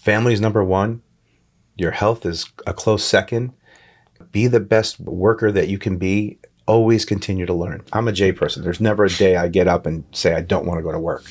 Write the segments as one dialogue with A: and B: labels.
A: family is number one. Your health is a close second. Be the best worker that you can be. Always continue to learn. I'm a J person. There's never a day I get up and say I don't want to go to work.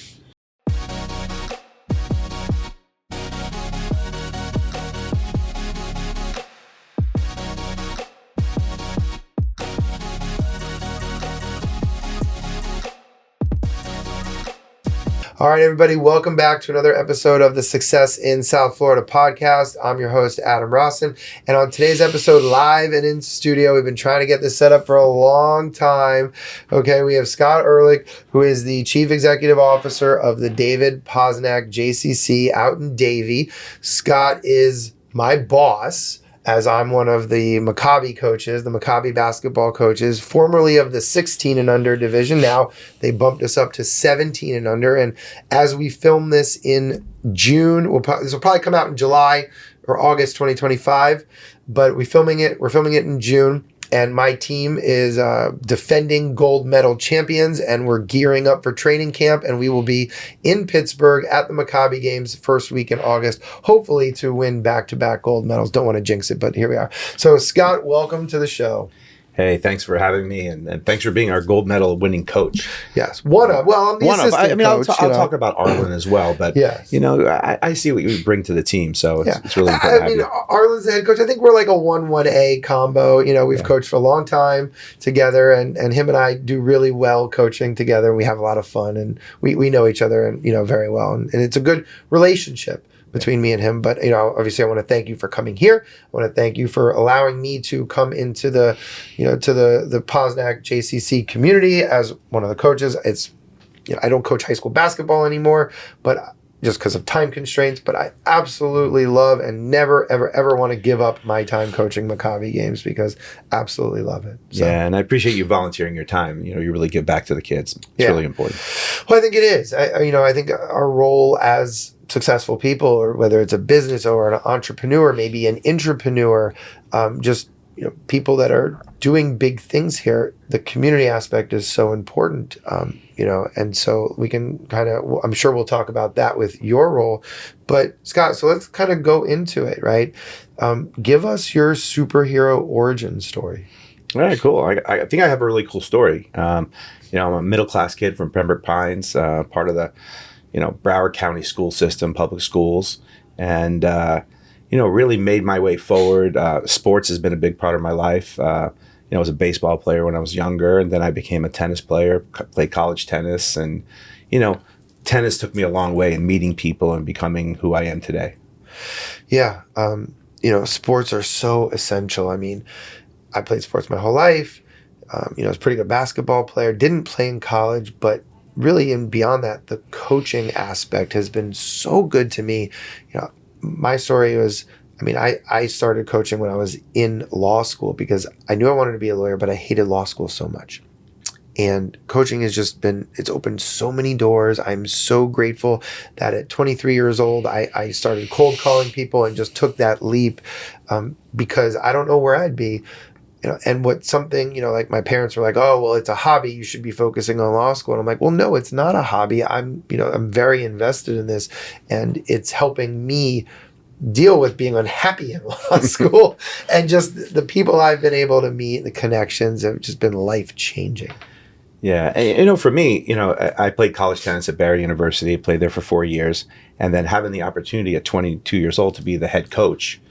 B: All right, everybody, welcome back to another episode of the Success in South Florida podcast. I'm your host, Adam Rossen, and on today's episode, live and in studio, we've been trying to get this set up for a long time. Okay, we have Scott Ehrlich, who is the Chief Executive Officer of the David Posnack JCC out in Davie. Scott is my boss, as I'm one of the Maccabi coaches, the Maccabi basketball coaches, formerly of the 16 and under division. Now they bumped us up to 17 and under. And as we film this in June, this will probably come out in July or August 2025, but we're filming it in June. And my team is defending gold medal champions, and we're gearing up for training camp. And we will be in Pittsburgh at the Maccabi games first week in August, hopefully to win back-to-back gold medals. Don't want to jinx it, but here we are. So, Scott, welcome to the show.
A: Hey, thanks for having me, and thanks for being our gold medal winning coach.
B: Yes, I'm the assistant coach.
A: I'll talk about Arlen as well, but
B: yes.
A: I see what you bring to the team, so it's really important to have you.
B: Arlen's the head coach. I think we're like a 1-1A combo. We've coached for a long time together, and him and I do really well coaching together, and we have a lot of fun, and we know each other and very well, and it's a good relationship between me and him. But obviously I want to thank you for coming here. I want to thank you for allowing me to come into the to the Posnack JCC community as one of the coaches. It's I don't coach high school basketball anymore, but just because of time constraints, but I absolutely love and never ever want to give up my time coaching Maccabi games because absolutely love it. So.
A: Yeah, and I appreciate you volunteering your time. You really give back to the kids. It's really important.
B: Well, I think it is. I think our role as successful people, or whether it's a business or an entrepreneur, maybe an intrapreneur, people that are doing big things here, the community aspect is so important, and so we can I'm sure we'll talk about that with your role. But Scott, so let's kind of go into it, right? Give us your superhero origin story.
A: All right, cool. I think I have a really cool story. I'm a middle-class kid from Pembroke Pines, part of the Broward County school system, public schools, and, really made my way forward. Sports has been a big part of my life. I was a baseball player when I was younger, and then I became a tennis player, played college tennis, and, tennis took me a long way in meeting people and becoming who I am today.
B: Yeah. Sports are so essential. I mean, I played sports my whole life. I was a pretty good basketball player, didn't play in college, but really, and beyond that, the coaching aspect has been so good to me. My story was, I started coaching when I was in law school because I knew I wanted to be a lawyer, but I hated law school so much. And coaching has it's opened so many doors. I'm so grateful that at 23 years old, I started cold calling people and just took that leap because I don't know where I'd be. And like my parents were like, oh, well, it's a hobby. You should be focusing on law school. And I'm like, well, no, it's not a hobby. I'm very invested in this, and it's helping me deal with being unhappy in law school. And just the people I've been able to meet, the connections have just been life-changing.
A: Yeah. And, for me, I played college tennis at Barry University, played there for 4 years. And then having the opportunity at 22 years old to be the head coach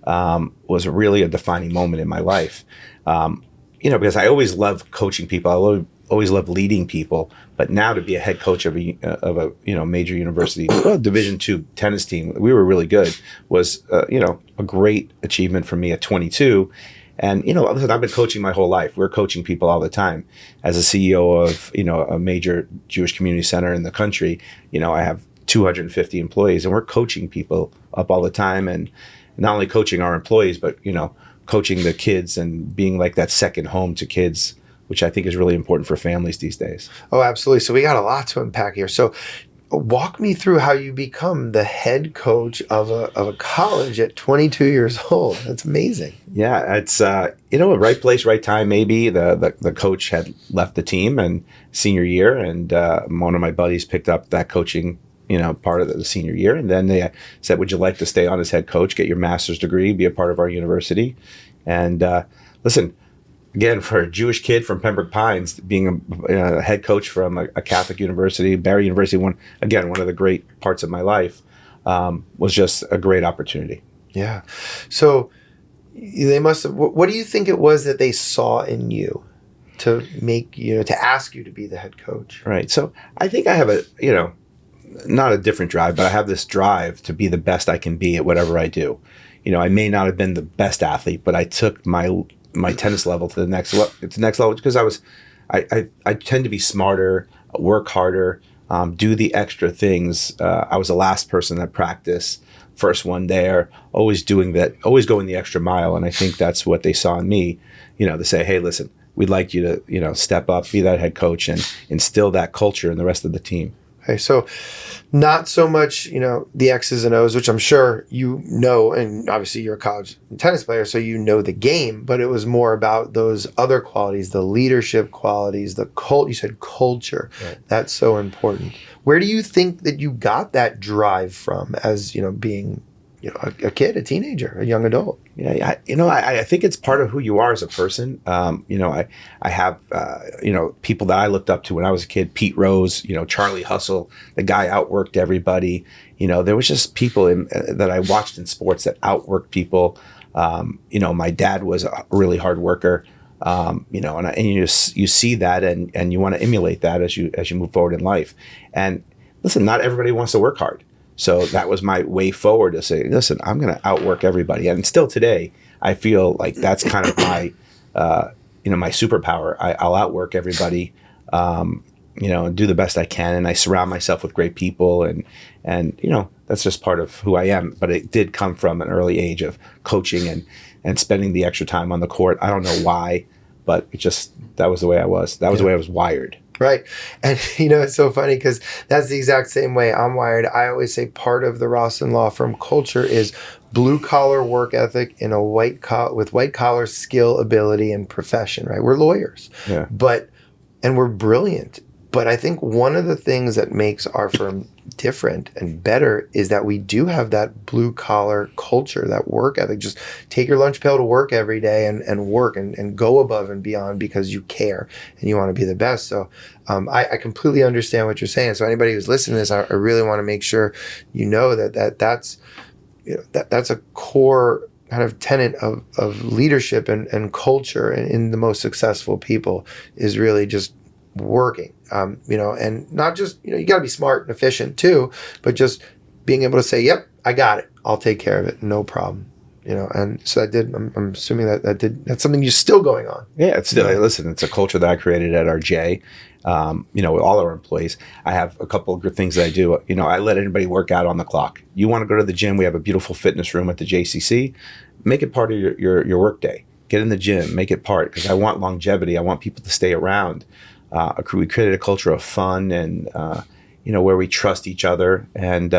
A: was really a defining moment in my life. Because I always loved coaching people. I always loved leading people. But now to be a head coach of a major university Division II tennis team, we were really good, was a great achievement for me at 22. And listen, I've been coaching my whole life. We're coaching people all the time. As a CEO of a major Jewish community center in the country, I have 250 employees, and we're coaching people up all the time, and not only coaching our employees, but coaching the kids and being like that second home to kids, which I think is really important for families these days.
B: Oh, absolutely. So we got a lot to unpack here. So walk me through how you become the head coach of a college at 22 years old. That's amazing.
A: Yeah, it's right place, right time. Maybe the coach had left the team and senior year, and one of my buddies picked up that coaching part of the senior year. And then they said, would you like to stay on as head coach, get your master's degree, be a part of our university? And listen, again, for a Jewish kid from Pembroke Pines, being a head coach from a Catholic university, Barry University, one of the great parts of my life, was just a great opportunity.
B: Yeah. So they must have, what do you think it was that they saw in you to make, to ask you to be the head coach?
A: Right. So I think I have not a different drive, but I have this drive to be the best I can be at whatever I do. I may not have been the best athlete, but I took my tennis level to the next level because I tend to be smarter, work harder, do the extra things. I was the last person at practice, first one there, always doing that, always going the extra mile. And I think that's what they saw in me, to say, hey, listen, we'd like you to, step up, be that head coach and instill that culture in the rest of the team.
B: Okay, so not so much, the X's and O's, which I'm sure and obviously you're a college tennis player, so the game, but it was more about those other qualities, the leadership qualities, you said culture. Right. That's so important. Where do you think that you got that drive from as, being, a kid, a teenager, a young adult?
A: Yeah, I think it's part of who you are as a person. I have, people that I looked up to when I was a kid, Pete Rose, Charlie Hustle, the guy outworked everybody. There was just people that I watched in sports that outworked people. My dad was a really hard worker, and you see that and you want to emulate that as you move forward in life. And listen, not everybody wants to work hard. So that was my way forward to say, listen, I'm going to outwork everybody. And still today, I feel like that's kind of my, my superpower. I'll outwork everybody, and do the best I can. And I surround myself with great people. And that's just part of who I am. But it did come from an early age of coaching and spending the extra time on the court. I don't know why, but that was the way I was. That was the way I was wired.
B: Right. And, it's so funny because that's the exact same way I'm wired. I always say part of the Rossen Law Firm culture is blue collar work ethic in with white collar skill, ability, and profession, right? We're lawyers, and we're brilliant. But I think one of the things that makes our firm different and better is that we do have that blue collar culture, that work ethic. Just take your lunch pail to work every day and work and go above and beyond because you care and you want to be the best. So I completely understand what you're saying. So anybody who's listening to this, I really want to make sure that's a core kind of tenet of leadership and culture in the most successful people is really just working, and not just, you got to be smart and efficient too, but just being able to say, yep, I got it. I'll take care of it. No problem. And so I'm assuming that's something you're still going on.
A: Yeah, it's still, listen, it's a culture that I created at RJ, with all our employees. I have a couple of good things that I do. I let anybody work out on the clock. You want to go to the gym? We have a beautiful fitness room at the JCC. Make it part of your work day. Get in the gym, make it part, because I want longevity. I want people to stay around. We created a culture of fun and, where we trust each other and,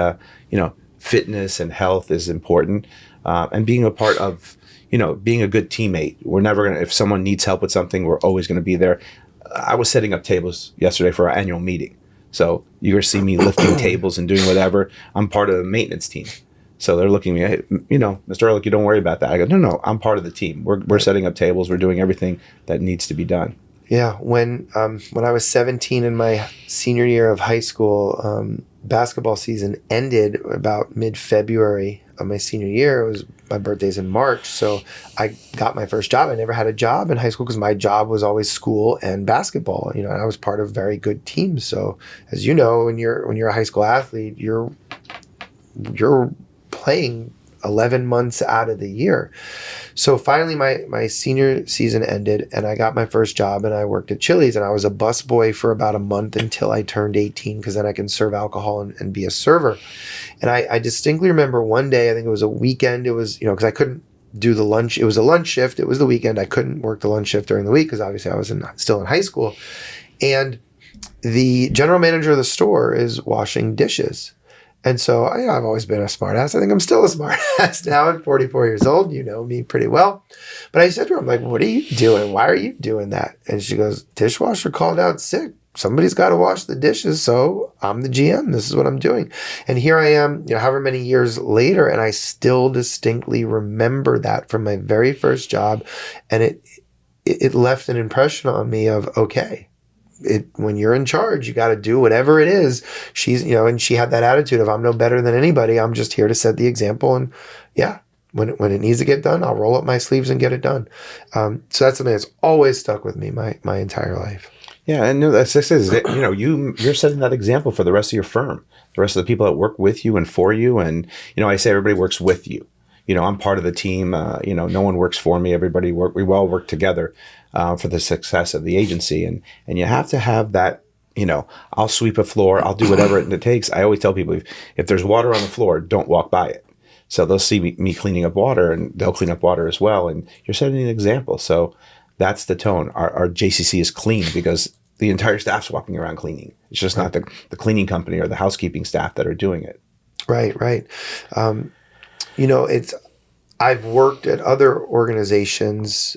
A: fitness and health is important. And being a part of, being a good teammate. We're never going to, if someone needs help with something, we're always going to be there. I was setting up tables yesterday for our annual meeting. So you're going to see me lifting tables and doing whatever. I'm part of the maintenance team. So they're looking at me, hey, Mr. Ehrlich, you don't worry about that. I go, no, I'm part of the team. We're setting up tables. We're doing everything that needs to be done.
B: Yeah, when I was 17 in my senior year of high school, basketball season ended about mid-February of my senior year. It was my birthday's in March, so I got my first job. I never had a job in high school because my job was always school and basketball. And I was part of very good teams. So as you know, when you're a high school athlete, you're playing 11 months out of the year. So finally my senior season ended and I got my first job and I worked at Chili's and I was a busboy for about a month until I turned 18 because then I can serve alcohol and be a server. And I distinctly remember one day, I think it was a weekend, it was, because I couldn't do the lunch. It was a lunch shift. It was the weekend. I couldn't work the lunch shift during the week because obviously I was still in high school. And the general manager of the store is washing dishes. And so I've always been a smart ass. I think I'm still a smart ass now at 44 years old. You know me pretty well. But I said to her, I'm like, what are you doing? Why are you doing that? And she goes, dishwasher called out sick. somebody's got to wash the dishes, so I'm the GM. This is what I'm doing. And here I am, however many years later, and I still distinctly remember that from my very first job. And it left an impression on me of, okay, when you're in charge, you got to do whatever it is. She's, and she had that attitude of, I'm no better than anybody. I'm just here to set the example. And yeah, when it needs to get done, I'll roll up my sleeves and get it done. So that's something that's always stuck with me my entire life.
A: Yeah, and that's this is it. You're setting that example for the rest of your firm, the rest of the people that work with you and for you. And I say everybody works with you. I'm part of the team. No one works for me. We all work together for the success of the agency. And you have to have that. I'll sweep a floor. I'll do whatever it takes. I always tell people if there's water on the floor, don't walk by it. So they'll see me cleaning up water, and they'll clean up water as well. And you're setting an example. So that's the tone. Our JCC is clean because the entire staff's walking around cleaning. It's just not the cleaning company or the housekeeping staff that are doing it.
B: Right. I've worked at other organizations,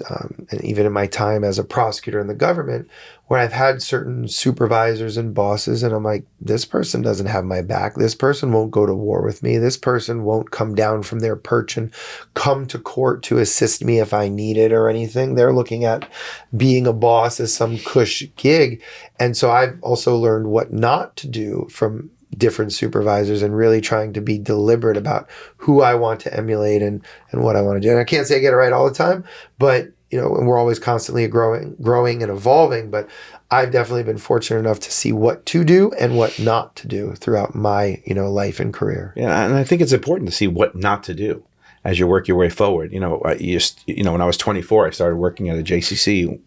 B: and even in my time as a prosecutor in the government, where I've had certain supervisors and bosses, and I'm like, this person doesn't have my back. This person won't go to war with me. This person won't come down from their perch and come to court to assist me if I need it or anything. They're looking at being a boss as some cush gig. And so I've also learned what not to do from different supervisors and really trying to be deliberate about who I want to emulate and what I want to do. And I can't say I get it right all the time, but and we're always constantly growing and evolving, but I've definitely been fortunate enough to see what to do and what not to do throughout my, life and career.
A: Yeah. And I think it's important to see what not to do as you work your way forward. When I was 24, I started working at a JCC,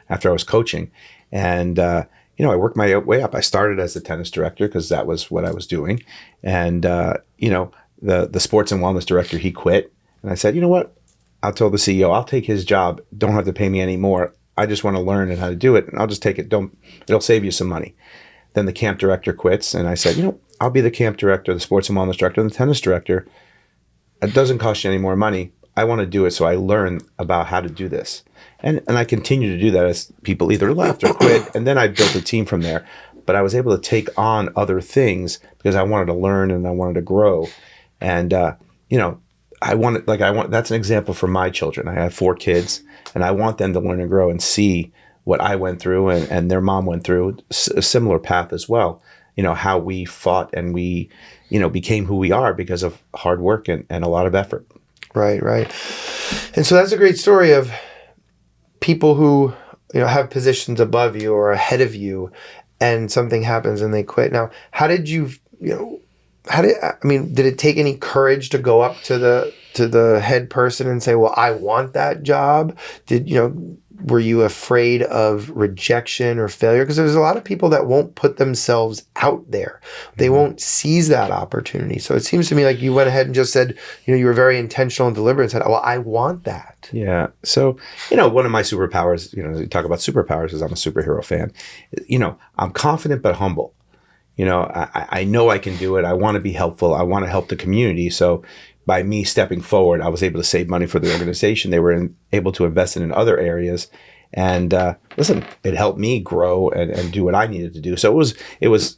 A: after I was coaching, and, I worked my way up. I started as the tennis director because that was what I was doing. And, the sports and wellness director, he quit. And I said, you know what? I'll tell the CEO, I'll take his job. Don't have to pay me anymore. I just want to learn how to do it. And I'll just take it. It'll save you some money. Then the camp director quits. And I said, I'll be the camp director, the sports and wellness director, and the tennis director. It doesn't cost you any more money. I want to do it so I learn about how to do this. And I continue to do that as people either left or quit. And then I built a team from there. But I was able to take on other things because I wanted to learn and I wanted to grow. And, that's an example for my children. I have 4 kids, and I want them to learn and grow and see what I went through and their mom went through, a similar path as well. How we fought and we, became who we are because of hard work and a lot of effort.
B: Right. And so that's a great story of people who, have positions above you or ahead of you, and something happens and they quit. Now, how did you, did it take any courage to go up to the head person and say, well, I want that job? Were you afraid of rejection or failure? Because there's a lot of people that won't put themselves out there. They won't seize that opportunity. So it seems to me like you went ahead and just said, you were very intentional and deliberate and said, well, I want that.
A: Yeah. So, one of my superpowers, you talk about superpowers is I'm a superhero fan. I'm confident but humble. I know I can do it. I want to be helpful. I want to help the community. So by me stepping forward, I was able to save money for the organization. They were able to invest in other areas. And it helped me grow and do what I needed to do. So it was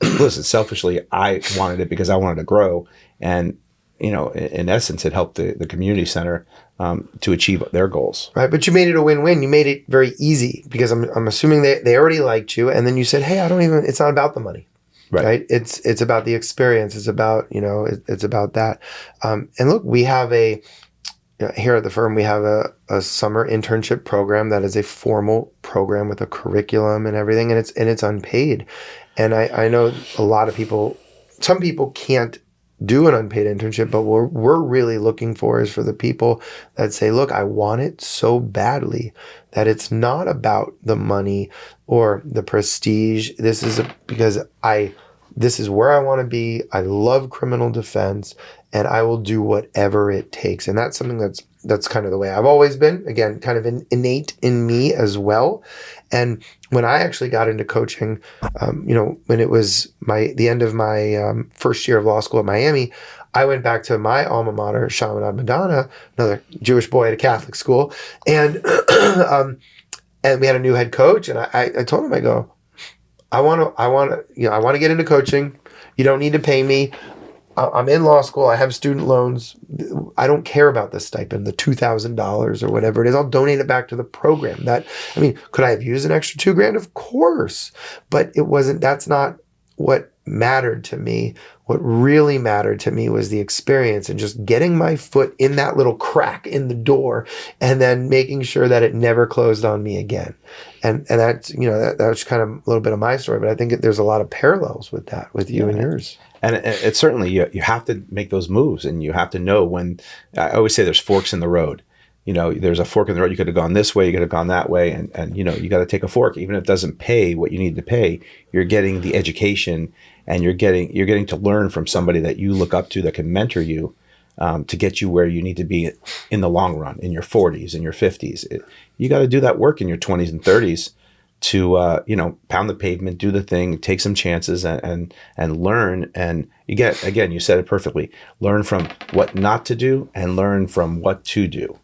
A: selfishly, I wanted it because I wanted to grow. And, in essence, it helped the community center to achieve their goals.
B: Right. But you made it a win-win. You made it very easy because I'm assuming they already liked you. And then you said, hey, it's not about the money. Right. It's about the experience. It's about, it's about that. And look, we have here at the firm, we have a summer internship program that is a formal program with a curriculum and everything. And it's unpaid. And I know a lot of people, some people can't do an unpaid internship, but what we're really looking for is for the people that say, look, I want it so badly that it's not about the money or the prestige. This is because this is where I want to be. I love criminal defense and I will do whatever it takes. And that's something that's kind of the way I've always been. Again, kind of innate in me as well. And when I actually got into coaching, when it was the end of my first year of law school at Miami, I went back to my alma mater, Chaminade Madonna, another Jewish boy at a Catholic school, and and we had a new head coach. And I told him, I go, I want to get into coaching. You don't need to pay me. I'm in law school. I have student loans. I don't care about the stipend, the $2,000 or whatever it is. I'll donate it back to the program. Could I have used an extra $2,000? Of course, but that's not what mattered to me. What really mattered to me was the experience and just getting my foot in that little crack in the door and then making sure that it never closed on me again. And that's, that's kind of a little bit of my story, but I think there's a lot of parallels with that, with you and yours.
A: And it's certainly, you have to make those moves, and you have to know when. I always say there's forks in the road. There's a fork in the road. You could have gone this way, you could have gone that way. And you got to take a fork. Even if it doesn't pay what you need to pay, you're getting the education, and you're getting to learn from somebody that you look up to, that can mentor you, to get you where you need to be in the long run, in your 40s, in your 50s. You got to do that work in your 20s and 30s to pound the pavement, do the thing, take some chances, and learn. And again, you said it perfectly. Learn from what not to do, and learn from what to do.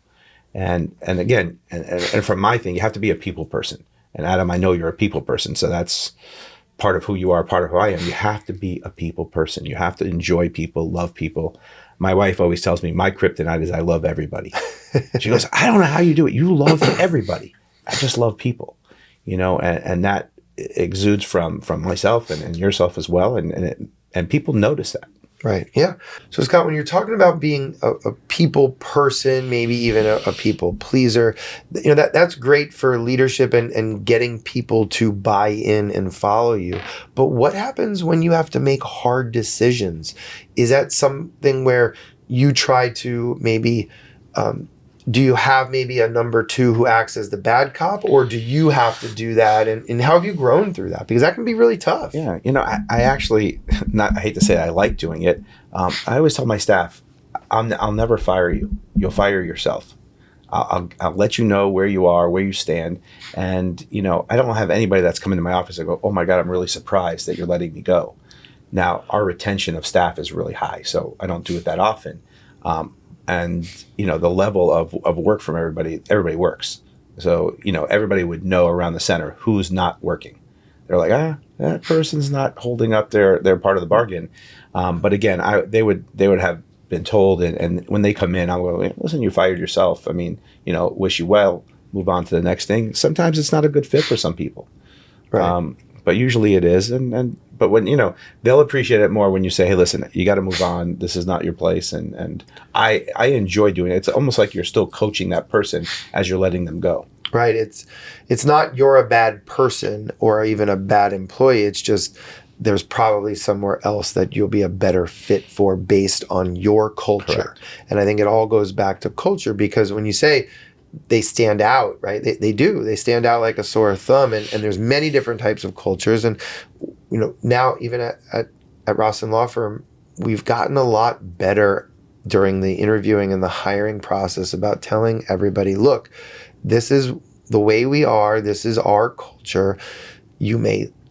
A: And again, and from my thing, you have to be a people person. And Adam, I know you're a people person, so that's part of who you are, part of who I am. You have to be a people person. You have to enjoy people, love people. My wife always tells me my kryptonite is I love everybody. She goes, I don't know how you do it. You love everybody. I just love people, and that exudes from myself and yourself as well. And people notice that.
B: Right. Yeah. So Scott, when you're talking about being a people person, maybe even a people pleaser, that's great for leadership and getting people to buy in and follow you. But what happens when you have to make hard decisions? Is that something where you try to maybe, do you have maybe a number two who acts as the bad cop, or do you have to do that? And how have you grown through that? Because that can be really tough.
A: Yeah. I actually, I hate to say it, I like doing it. I always tell my staff, I'll never fire you. You'll fire yourself. I'll let you know where you are, where you stand. And, I don't have anybody that's come into my office and go, oh my God, I'm really surprised that you're letting me go. Now, our retention of staff is really high, so I don't do it that often. And the level of work from everybody works. So, everybody would know around the center who's not working. They're like, that person's not holding up their part of the bargain. But again, they would have been told, and when they come in, I'll go, listen, you fired yourself. I mean, wish you well, move on to the next thing. Sometimes it's not a good fit for some people. Right. But usually it is. But when, they'll appreciate it more when you say, hey, listen, you got to move on. This is not your place. And I enjoy doing it. It's almost like you're still coaching that person as you're letting them go.
B: Right. It's not you're a bad person or even a bad employee. It's just there's probably somewhere else that you'll be a better fit for based on your culture.
A: Correct.
B: And I think it all goes back to culture, because when you say they stand out, right? They do. They stand out like a sore thumb. And there's many different types of cultures. And, now even at Rossen Law Firm, we've gotten a lot better during the interviewing and the hiring process about telling everybody, look, this is the way we are. This is our culture.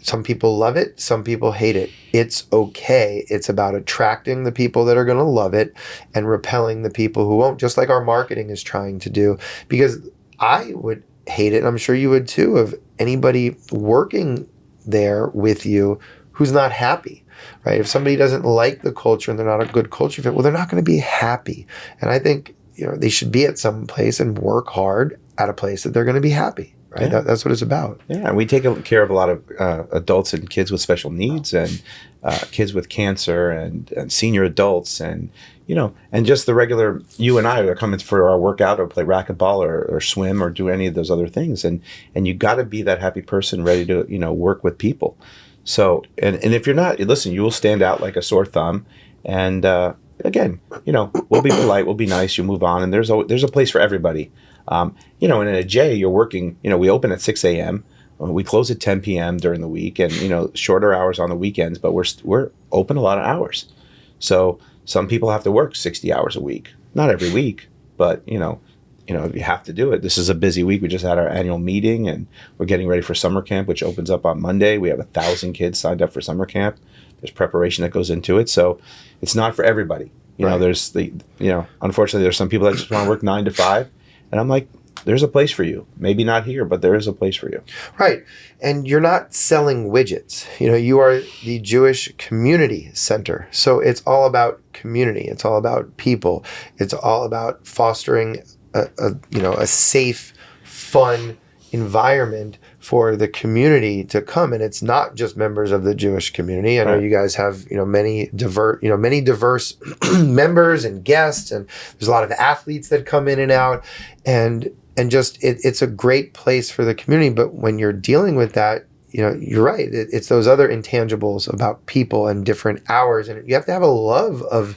B: Some people love it. Some people hate it. It's okay. It's about attracting the people that are going to love it and repelling the people who won't, just like our marketing is trying to do. Because I would hate it, and I'm sure you would too, of anybody working there with you who's not happy, right? If somebody doesn't like the culture and they're not a good culture fit, well, they're not going to be happy. And I think, they should be at some place and work hard at a place that they're going to be happy. Right. Yeah. That's what it's about.
A: Yeah. And we take care of a lot of adults and kids with special needs, and kids with cancer, and senior adults, and, and just the regular, you and I are coming for our workout or play racquetball or swim or do any of those other things. And you got to be that happy person ready to, work with people. So, and if you're not, listen, you will stand out like a sore thumb. And again, we'll be polite, we'll be nice, you move on. And there's a place for everybody. And in a J, you're working, we open at 6 a.m. We close at 10 p.m. during the week, and, shorter hours on the weekends, but we're open a lot of hours. So some people have to work 60 hours a week, not every week, but, if you have to do it. This is a busy week. We just had our annual meeting, and we're getting ready for summer camp, which opens up on Monday. We have 1,000 kids signed up for summer camp. There's preparation that goes into it. So it's not for everybody. Right. Unfortunately, there's some people that just want to work 9 to 5. And I'm like, there's a place for you. Maybe not here, but there is a place for you.
B: Right. And you're not selling widgets. You are the Jewish Community Center. So it's all about community. It's all about people. It's all about fostering a safe, fun environment for the community to come. And it's not just members of the Jewish community. I know you guys have, many diverse members and guests, and there's a lot of athletes that come in and out, and just it's a great place for the community. But when you're dealing with that, you're right. It's those other intangibles about people and different hours, and you have to have a love of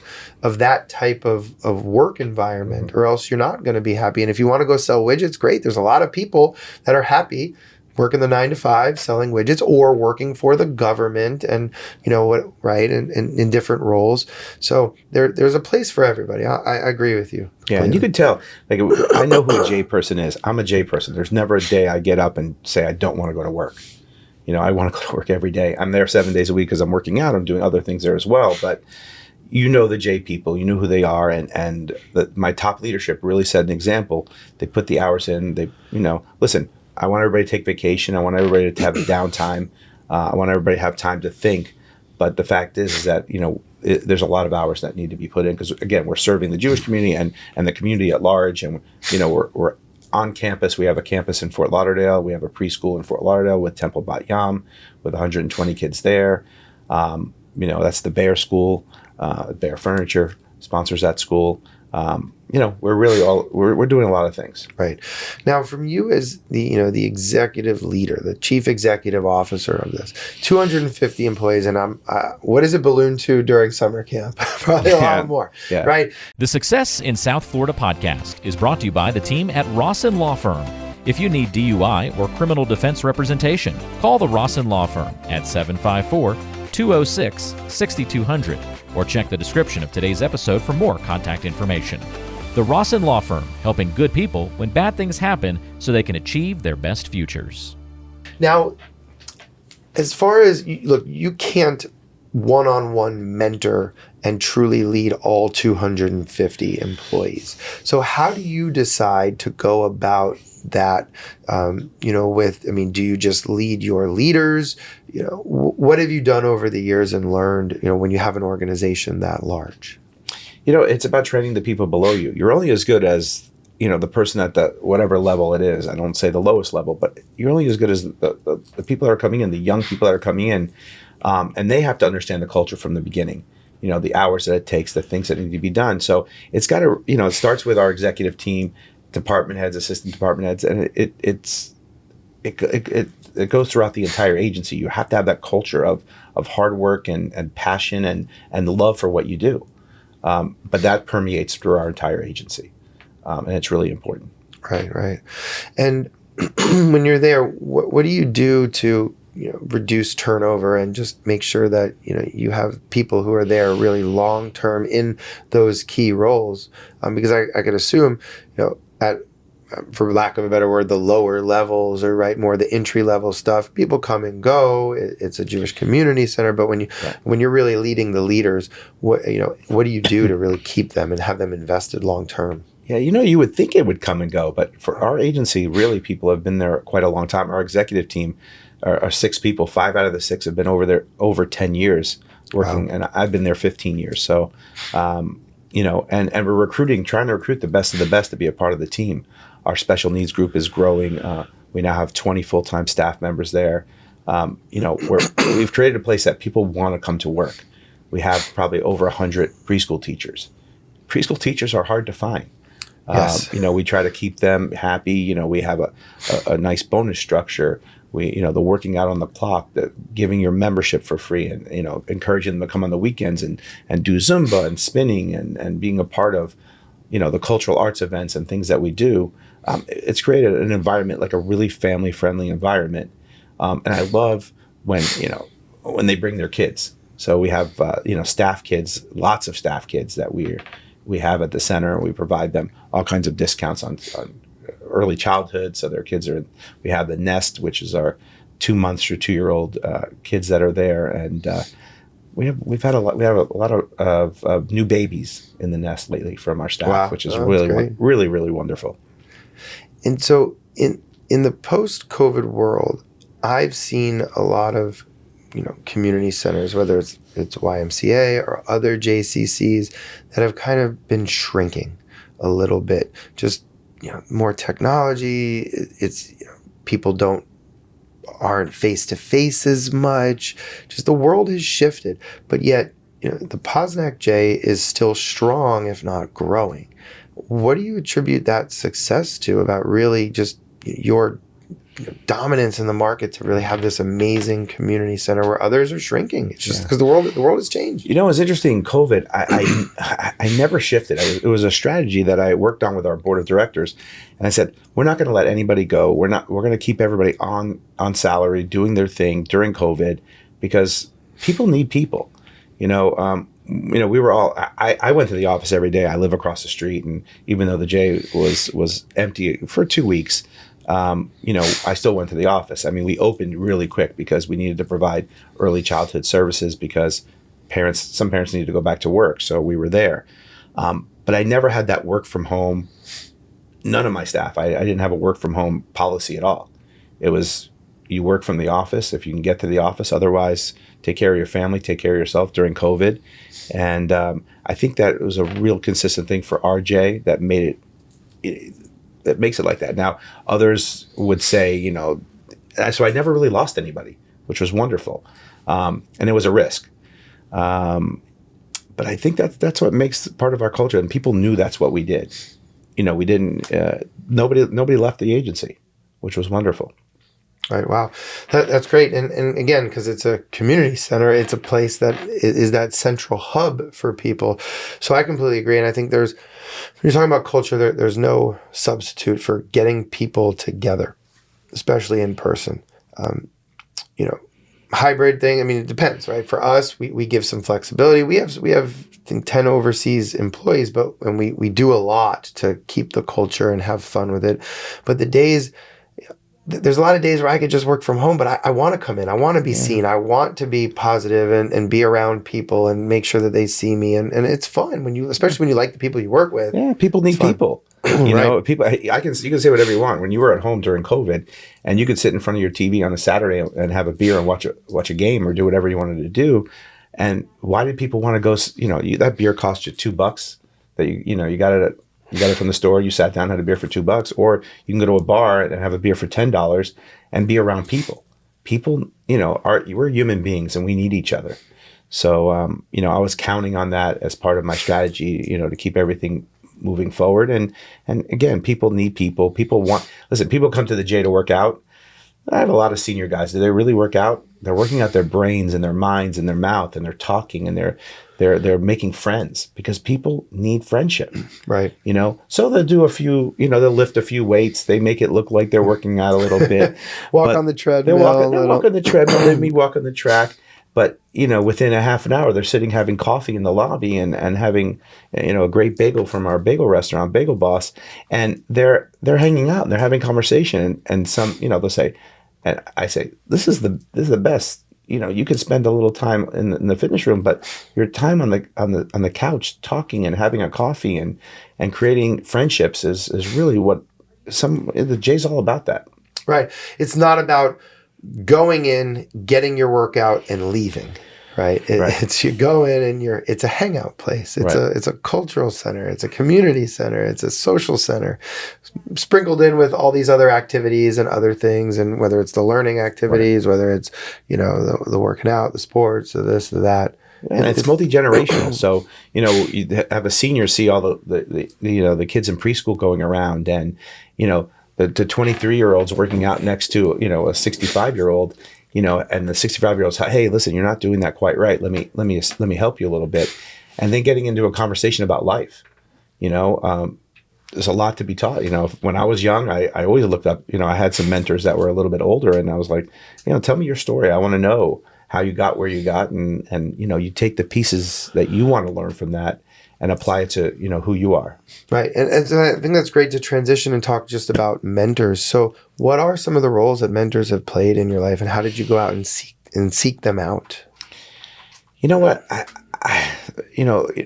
B: that type of work environment, or else you're not going to be happy. And if you want to go sell widgets, great. There's a lot of people that are happy working the 9 to 5, selling widgets, or working for the government, and and in different roles. So there's a place for everybody. I agree with you.
A: Yeah, and you could tell. Like, I know who a J person is. I'm a J person. There's never a day I get up and say I don't want to go to work. I want to go to work every day. I'm there 7 days a week because I'm working out. I'm doing other things there as well. But the J people, you know who they are. And my top leadership really set an example. They put the hours in. They, listen, I want everybody to take vacation. I want everybody to have downtime. I want everybody to have time to think. But the fact is that, there's a lot of hours that need to be put in because, again, we're serving the Jewish community and the community at large. And, we're on campus. We have a campus in Fort Lauderdale. We have a preschool in Fort Lauderdale with Temple Bat Yam with 120 kids there. That's the Bear School. Bear Furniture sponsors that school. We're really we're doing a lot of things.
B: Right. Now, from you as the executive leader, the chief executive officer of this, 250 employees, and what is it ballooned to during summer camp? Probably a lot more. Yeah. Right.
C: The Success in South Florida podcast is brought to you by the team at Rossen Law Firm. If you need DUI or criminal defense representation, call the Rossen Law Firm at 754-206-6200 or check the description of today's episode for more contact information. The Rossen Law Firm, helping good people when bad things happen so they can achieve their best futures.
B: Now, as far as, you can't one-on-one mentor and truly lead all 250 employees. So how do you decide to go about that, do you just lead your leaders? What have you done over the years and learned, when you have an organization that large?
A: It's about training the people below you. You're only as good as, the person at the whatever level it is. I don't say the lowest level, but you're only as good as the people that are coming in, the young people that are coming in. And they have to understand the culture from the beginning, the hours that it takes, the things that need to be done. So it's got to, it starts with our executive team, department heads, assistant department heads, and it goes throughout the entire agency. You have to have that culture of hard work and passion and love for what you do. But that permeates through our entire agency. And it's really important.
B: Right. And when you're there, what do you do to reduce turnover and just make sure that you have people who are there really long term in those key roles? Because I could assume at, for lack of a better word, the lower levels, or more the entry level stuff, people come and go. It's a Jewish community center, but when you're really leading the leaders, what do you do to really keep them and have them invested long term?
A: Yeah, you would think it would come and go, but for our agency, really, people have been there quite a long time. Our executive team are 6 people. 5 out of the 6 have been over there over 10 years working, and I've been there 15 years. So, and we're trying to recruit the best of the best to be a part of the team. Our special needs group is growing. We now have 20 full-time staff members there. We've created a place that people want to come to work. We have probably over 100 preschool teachers. Preschool teachers are hard to find.
B: Yes.
A: We try to keep them happy. We have a nice bonus structure. The working out on the clock, giving your membership for free, and encouraging them to come on the weekends and do Zumba and spinning and being a part of the cultural arts events and things that we do. It's created an environment, like a really family friendly environment, and I love when they bring their kids. So we have staff kids, lots of staff kids that we have at the center. We provide them all kinds of discounts on early childhood. So their kids we have the Nest, which is our 2 months through 2-year-old kids that are there. And we have a lot of new babies in the Nest lately from our staff,
B: wow.
A: which is
B: really
A: really wonderful.
B: And so in the post-COVID world, I've seen a lot of, community centers, whether it's YMCA or other JCCs, that have kind of been shrinking a little bit. Just, more technology. It's, people aren't face to face as much. Just the world has shifted, but yet, the Posnack J is still strong, if not growing. What do you attribute that success to, about really just your dominance in the market to really have this amazing community center where others are shrinking? It's just because the world has changed.
A: It's interesting. In COVID, I never shifted. It was a strategy that I worked on with our board of directors, and I said, we're not going to let anybody go. We're going to keep everybody on salary doing their thing during COVID, because people need people. We were all. I went to the office every day. I live across the street, and even though the J was empty for 2 weeks, I still went to the office. I mean, we opened really quick because we needed to provide early childhood services, because some parents needed to go back to work, so we were there. But I never had that work from home. None of my staff. I didn't have a work from home policy at all. It was, you work from the office if you can get to the office. Otherwise, take care of your family, take care of yourself during COVID. And I think that it was a real consistent thing for RJ that made that makes it like that. Now, others would say, so I never really lost anybody, which was wonderful. And it was a risk. But I think that's what makes part of our culture. And people knew that's what we did. We didn't, nobody left the agency, which was wonderful.
B: Right. Wow. That's great. And again, because it's a community center, it's a place that is that central hub for people. So I completely agree. And I think when you're talking about culture, there's no substitute for getting people together, especially in person. Hybrid thing, I mean, it depends, right? For us, we give some flexibility. We have I think 10 overseas employees, and we do a lot to keep the culture and have fun with it. But there's a lot of days where I could just work from home, but I want to come in. I want to be seen. I want to be positive and be around people and make sure that they see me. And it's fun especially when you like the people you work with.
A: Yeah, people need people.
B: Right.
A: People. You can say whatever you want. When you were at home during COVID, and you could sit in front of your TV on a Saturday and have a beer and watch a game or do whatever you wanted to do. And why did people want to go? That beer cost you $2. That you got it from the store. You sat down, had a beer for $2, or you can go to a bar and have a beer for $10 and be around people. People, we're human beings and we need each other. So, I was counting on that as part of my strategy, to keep everything moving forward. And again, people need people. People come to the J to work out. I have a lot of senior guys. Do they really work out? They're working out their brains and their minds and their mouth, and they're talking, and they're making friends, because people need friendship.
B: Right.
A: So they'll do a few, they'll lift a few weights. They make it look like they're working out a little bit.
B: Walk on the treadmill.
A: They'll walk on the treadmill. Let me walk on the track. But, within a half an hour, they're sitting having coffee in the lobby and having, a great bagel from our bagel restaurant, Bagel Boss. And they're hanging out and they're having conversation. And some, they'll say, and I say, this is the best. You can spend a little time in the fitness room, but your time on the couch talking and having a coffee and creating friendships is really what the J's all about that.
B: Right. It's not about going in, getting your workout, and leaving. Right. It's you go in and it's a hangout place. It's a cultural center. It's a community center. It's a social center, sprinkled in with all these other activities and other things. And whether it's the learning activities, whether it's, the working out, the sports, the this, the that.
A: And it's multi-generational. So, you have a senior see all the kids in preschool going around, and, the 23-year-olds working out next to, a 65-year-old, and the 65-year-old's, hey, listen, you're not doing that quite right. Let me help you a little bit. And then getting into a conversation about life. There's a lot to be taught. When I was young, I always looked up, I had some mentors that were a little bit older, and I was like, tell me your story. I want to know how you got where you got, and you take the pieces that you want to learn from that and apply it to, who you are.
B: Right. And so I think that's great to transition and talk just about mentors. So what are some of the roles that mentors have played in your life, and how did you go out and seek them out?
A: You know what?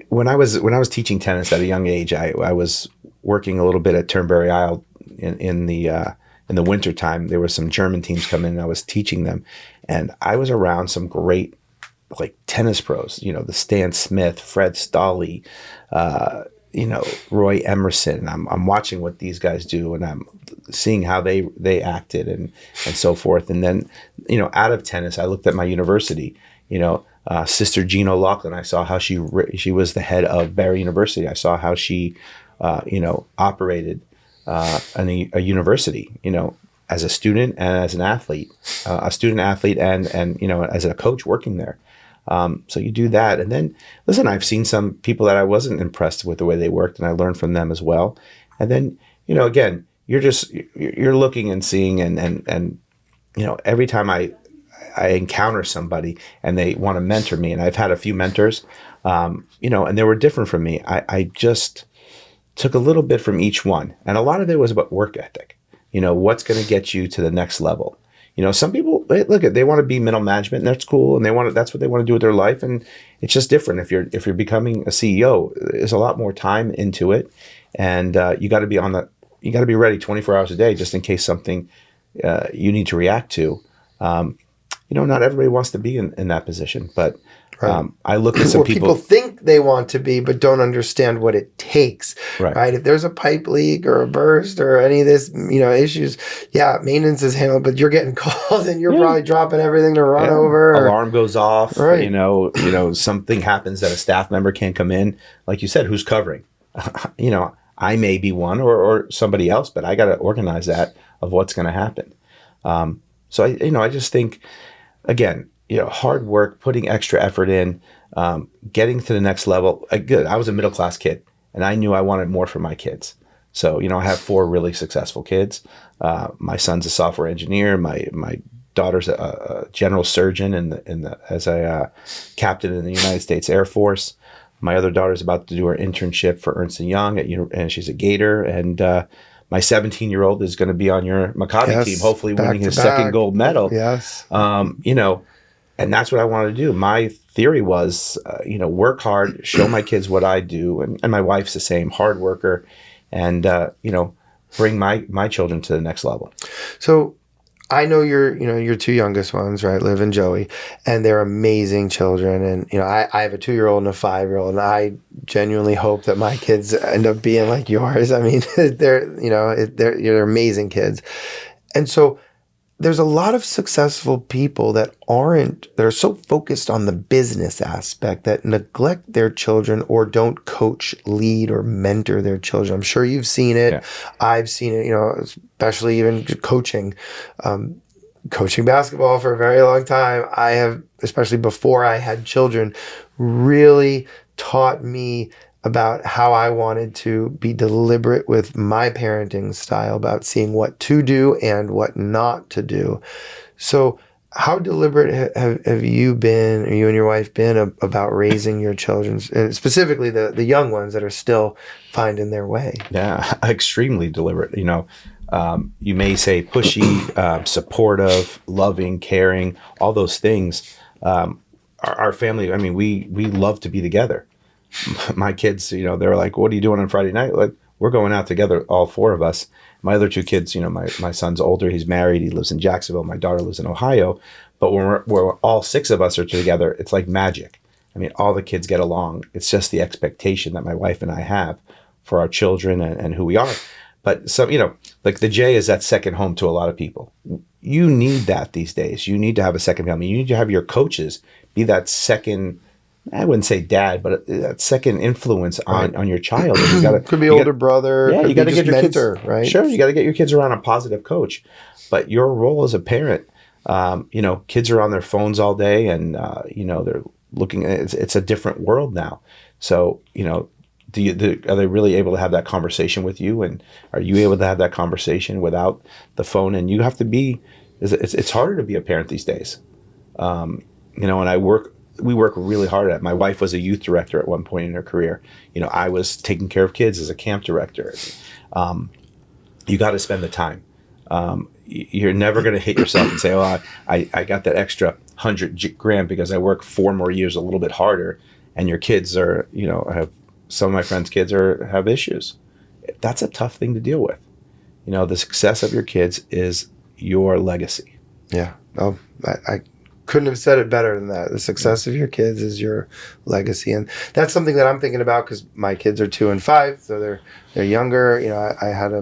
A: When I was teaching tennis at a young age, I was working a little bit at Turnberry Isle, in the winter time. There were some German teams coming in, and I was teaching them, and I was around some great like tennis pros, you know, the Stan Smith, Fred Stolle, you know, Roy Emerson. I'm watching what these guys do, and I'm seeing how they acted and so forth. And then, you know, out of tennis, I looked at my university, you know, Sister Jean O'Loughlin. I saw how she was the head of Barry University. I saw how she, you know, operated a university, you know, as a student and as an athlete, a student athlete and, you know, as a coach working there. So you do that. And then, listen, I've seen some people that I wasn't impressed with the way they worked, and I learned from them as well. And then, you know, again, you're looking and seeing and you know, every time I encounter somebody and they want to mentor me, and I've had a few mentors, you know, and they were different from me. I just took a little bit from each one. And a lot of it was about work ethic. You know, what's going to get you to the next level? You know, some people they want to be middle management, and that's cool, and that's what they want to do with their life, and it's just different. If you're becoming a CEO, there's a lot more time into it, and you got to be ready 24 hours a day just in case something you need to react to. You know, not everybody wants to be in that position, but I look at some
B: people think they want to be, but don't understand what it takes. Right. If there's a pipe leak or a burst or any of this, you know, issues, maintenance is handled, but you're getting called and you're probably dropping everything to run over.
A: Alarm goes off. Right. You know, something happens that a staff member can't come in. Like you said, who's covering? You know, I may be one or somebody else, but I got to organize that of what's going to happen. So I just think, again, you know, hard work, putting extra effort in, getting to the next level. I was a middle class kid, and I knew I wanted more for my kids. So, you know, I have 4 really successful kids. My son's a software engineer. My daughter's a general surgeon as a captain in the United States Air Force. My other daughter's about to do her internship for Ernst & Young and she's a Gator. And my 17-year-old is going to be on your Maccabi team, hopefully winning his second gold medal.
B: Yes.
A: You know, and that's what I wanted to do. My theory was, you know, work hard, show my kids what I do, and my wife's the same, hard worker, and you know, bring my children to the next level.
B: So I know your 2 youngest ones, right, Liv and Joey, and they're amazing children. And, you know, I have a 2-year-old and a 5-year-old, and I genuinely hope that my kids end up being like yours. I mean, they're amazing kids. And so there's a lot of successful people that are so focused on the business aspect that neglect their children or don't coach, lead, or mentor their children. I'm sure you've seen it. Yeah. I've seen it, you know, especially even coaching. Coaching basketball for a very long time. I have, especially before I had children, really taught me about how I wanted to be deliberate with my parenting style, about seeing what to do and what not to do. So how deliberate have you been, or you and your wife been, about raising your children, and specifically the young ones that are still finding their way?
A: Yeah, extremely deliberate. You know, you may say pushy, supportive, loving, caring, all those things. Our family, I mean, we love to be together. My kids, you know, they're like, what are you doing on Friday night? Like, we're going out together, all 4 of us. My other 2 kids, you know, my son's older, he's married, he lives in Jacksonville. My daughter lives in Ohio. But when we're all 6 of us are together, it's like magic. I mean, all the kids get along. It's just the expectation that my wife and I have for our children and who we are. But some, you know, like the J is that second home to a lot of people. You need that these days. You need to have a second family. You need to have your coaches be that second, I wouldn't say dad, but that second influence on your child.
B: Could be older brother.
A: Yeah, you got to get your
B: mentor,
A: kids,
B: right?
A: Sure, you got to get your kids around a positive coach. But your role as a parent, you know, kids are on their phones all day, and you know, they're looking. It's a different world now. So, you know, are they really able to have that conversation with you, and are you able to have that conversation without the phone? And you have to be. It's harder to be a parent these days. You know, and we work really hard at it. My wife was a youth director at one point in her career. You know, I was taking care of kids as a camp director. You got to spend the time. You're never going to hit yourself and say, oh, I got that extra $100,000 because I work 4 more years a little bit harder. And your kids are, you know, some of my friends' kids have issues. That's a tough thing to deal with. the success of your kids is your legacy.
B: Yeah. Oh, I couldn't have said it better than that. The success of your kids is your legacy. And that's something that I'm thinking about because my kids are 2 and 5. So they're younger. I had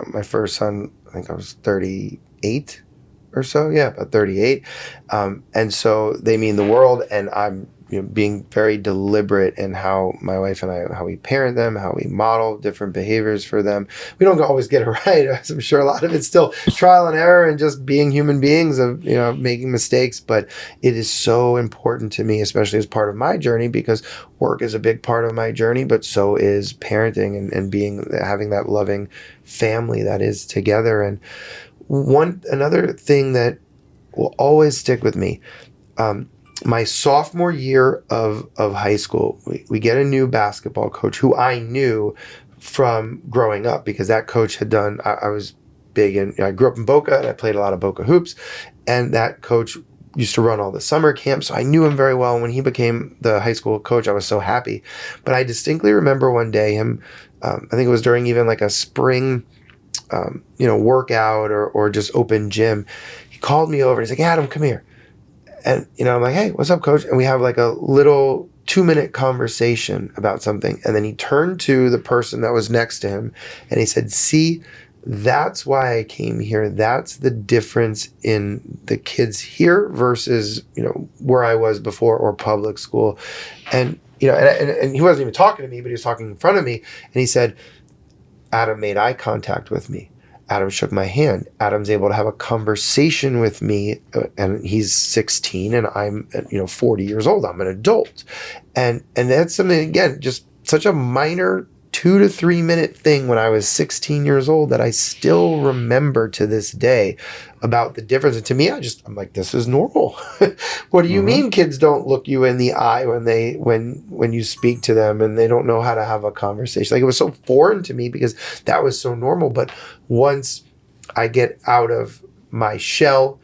B: my first son, I think I was 38 or so. Yeah, about 38. And so they mean the world. And I'm being very deliberate in how my wife and I, how we parent them, how we model different behaviors for them. We don't always get it right. As I'm sure a lot of it's still trial and error and just being human beings of, making mistakes. But it is so important to me, especially as part of my journey, because work is a big part of my journey, but so is parenting and having that loving family that is together. And another thing that will always stick with me, my sophomore year of high school, we get a new basketball coach who I knew from growing up because that coach had done, I was big in, I grew up in Boca and I played a lot of Boca hoops, and that coach used to run all the summer camps. So I knew him very well. And when he became the high school coach, I was so happy. But I distinctly remember one day him, I think it was during even like a spring, workout or just open gym. He called me over and he's like, "Hey, Adam, come here." And, I'm like, "Hey, what's up, coach?" And we have like a little 2-minute conversation about something. And then he turned to the person that was next to him and he said, "See, that's why I came here. That's the difference in the kids here versus, where I was before or public school." And, and he wasn't even talking to me, but he was talking in front of me. And he said, "Adam made eye contact with me. Adam shook my hand. Adam's able to have a conversation with me." And he's 16 and I'm, 40 years old. I'm an adult. And that's something, again, just such a minor 2 to 3 minute thing when I was 16 years old that I still remember to this day about the difference. And to me, I'm like, this is normal. What do you mean kids don't look you in the eye when you speak to them and they don't know how to have a conversation? Like, it was so foreign to me because that was so normal. But once I get out of my shell,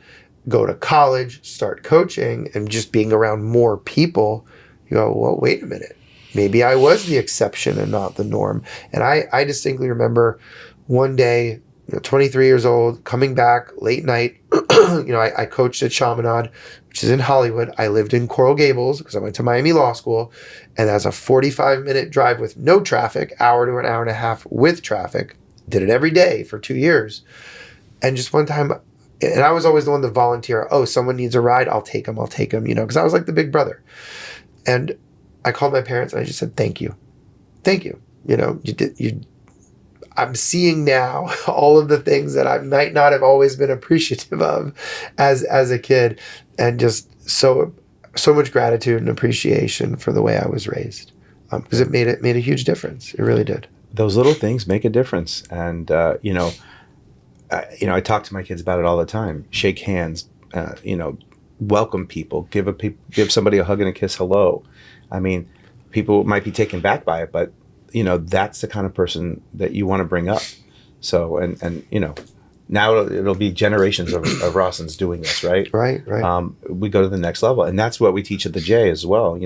B: go to college, start coaching and just being around more people, you go, well, wait a minute. Maybe I was the exception and not the norm. And I distinctly remember one day, 23 years old, coming back late night. I coached at Chaminade, which is in Hollywood. I lived in Coral Gables because I went to Miami Law School. And that's a 45-minute drive with no traffic, hour to an hour and a half with traffic. Did it every day for 2 years. And just one time, and I was always the one to volunteer. "Oh, someone needs a ride. I'll take them, because I was like the big brother. And I called my parents and I just said, "Thank you. Thank you. I'm seeing now all of the things that I might not have always been appreciative of as a kid." And just so much gratitude and appreciation for the way I was raised. Because it made a huge difference. It really did.
A: Those little things make a difference. And, I talk to my kids about it all the time. Shake hands, welcome people, give somebody a hug and a kiss hello. I mean, people might be taken back by it, but that's the kind of person that you want to bring up. So, and now it'll be generations of Rossens doing this, right?
B: Right.
A: We go to the next level, and that's what we teach at the J as well.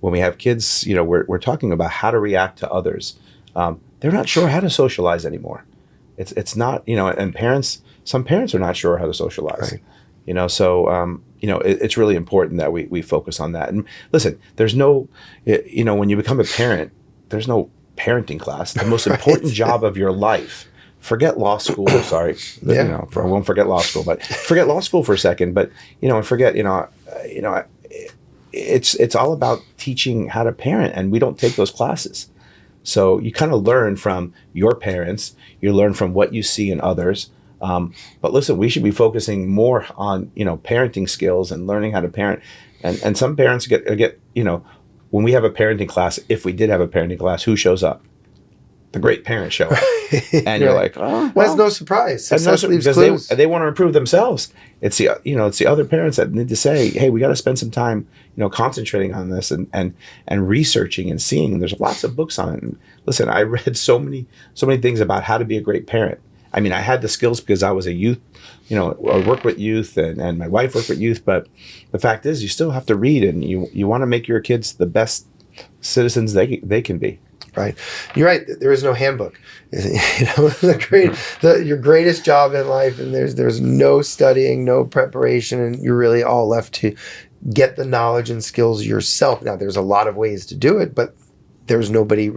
A: When we have kids, we're talking about how to react to others. They're not sure how to socialize anymore. It's not, and some parents are not sure how to socialize. Right. So it's really important that we focus on that. And listen, there's no, when you become a parent, there's no parenting class. The most important job of your life. Forget law school. Sorry, I won't forget law school, but forget law school for a second. But and forget, it's all about teaching how to parent, and we don't take those classes. So you kind of learn from your parents. You learn from what you see in others. But listen, we should be focusing more on, parenting skills and learning how to parent. And some parents get, when we have a parenting class, if we did have a parenting class, who shows up? The great parents show up. And you're like, oh, well.
B: That's no surprise.
A: Success leaves clues. They want to improve themselves. It's the other parents that need to say, hey, we got to spend some time, concentrating on this and researching and seeing. And there's lots of books on it. And listen, I read so many things about how to be a great parent. I mean, I had the skills because I was a youth, I worked with youth and my wife worked with youth. But the fact is, you still have to read, and you want to make your kids the best citizens they can be.
B: right? You're right. There is no handbook. Your greatest job in life, and there's no studying, no preparation, and you're really all left to get the knowledge and skills yourself. Now, there's a lot of ways to do it, but there's nobody.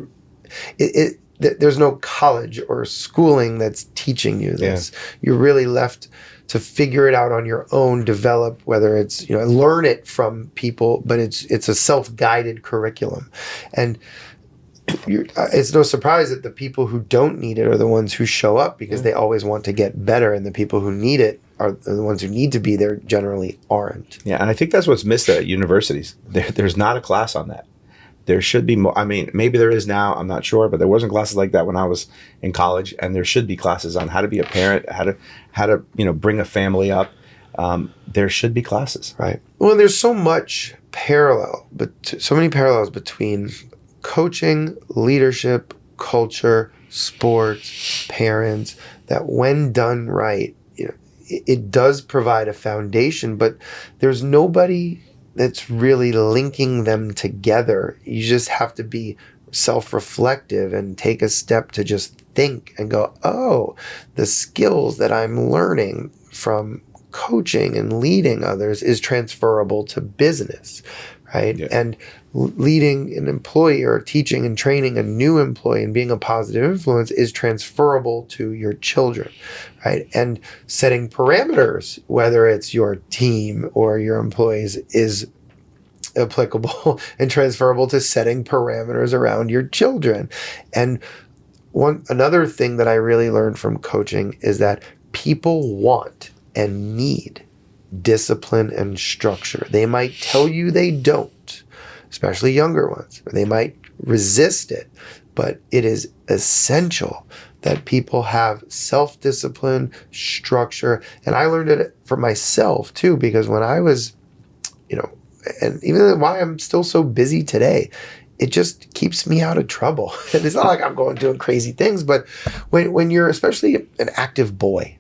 B: There's no college or schooling that's teaching you this. Yeah. You're really left to figure it out on your own, develop, whether it's, learn it from people, but it's a self-guided curriculum. And it's no surprise that the people who don't need it are the ones who show up because they always want to get better, and the people who need it are the ones who need to be there generally aren't.
A: Yeah, and I think that's what's missed at universities. There's not a class on that. There should be more. I mean, maybe there is now, I'm not sure, but there wasn't classes like that when I was in college, and there should be classes on how to be a parent, how to bring a family up. There should be classes.
B: Right. Well, there's so much so many parallels between coaching, leadership, culture, sports, parents, that when done right, it does provide a foundation, but there's nobody that's really linking them together. You just have to be self-reflective and take a step to just think and go, oh, the skills that I'm learning from coaching and leading others is transferable to business, right? Yeah. And leading an employee or teaching and training a new employee and being a positive influence is transferable to your children, right? And setting parameters, whether it's your team or your employees, is applicable and transferable to setting parameters around your children. And another thing that I really learned from coaching is that people want and need discipline and structure. They might tell you they don't, especially younger ones, or they might resist it, but it is essential that people have self-discipline, structure. And I learned it for myself too, because when I was, and even why I'm still so busy today, it just keeps me out of trouble. And it's not like I'm going doing crazy things, but when you're especially an active boy,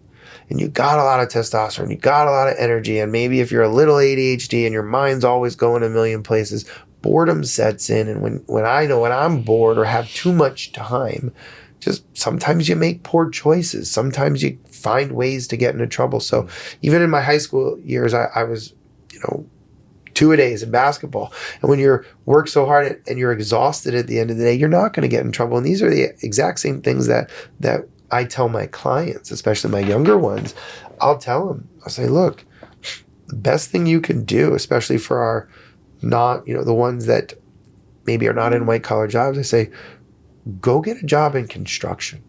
B: and you got a lot of testosterone, you got a lot of energy, and maybe if you're a little ADHD and your mind's always going a million places, boredom sets in. And when I'm bored or have too much time, just sometimes you make poor choices. Sometimes you find ways to get into trouble. So even in my high school years, I was, 2-a-days in basketball. And when you work so hard and you're exhausted at the end of the day, you're not going to get in trouble. And these are the exact same things that I tell my clients, especially my younger ones. I'll tell them, I'll say, look, the best thing you can do, especially for our not, the ones that maybe are not in white collar jobs, I say, go get a job in construction.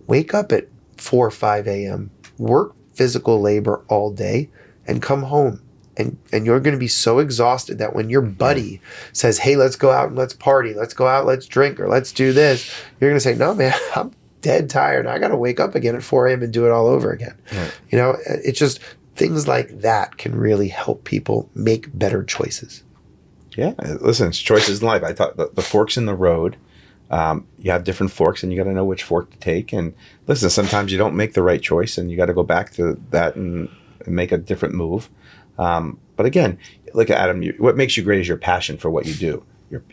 B: Wake up at 4 or 5 a.m., work physical labor all day, and come home. And you're going to be so exhausted that when your buddy says, hey, let's go out and let's party, let's go out, let's drink, or let's do this, you're going to say, no, man, I'm dead tired. I got to wake up again at 4 a.m. and do it all over again. Right. It's just things like that can really help people make better choices.
A: Yeah. Listen, it's choices in life. I thought the forks in the road, you have different forks and you got to know which fork to take. And listen, sometimes you don't make the right choice and you got to go back to that and make a different move. But again, look at Adam, what makes you great is your passion for what you do.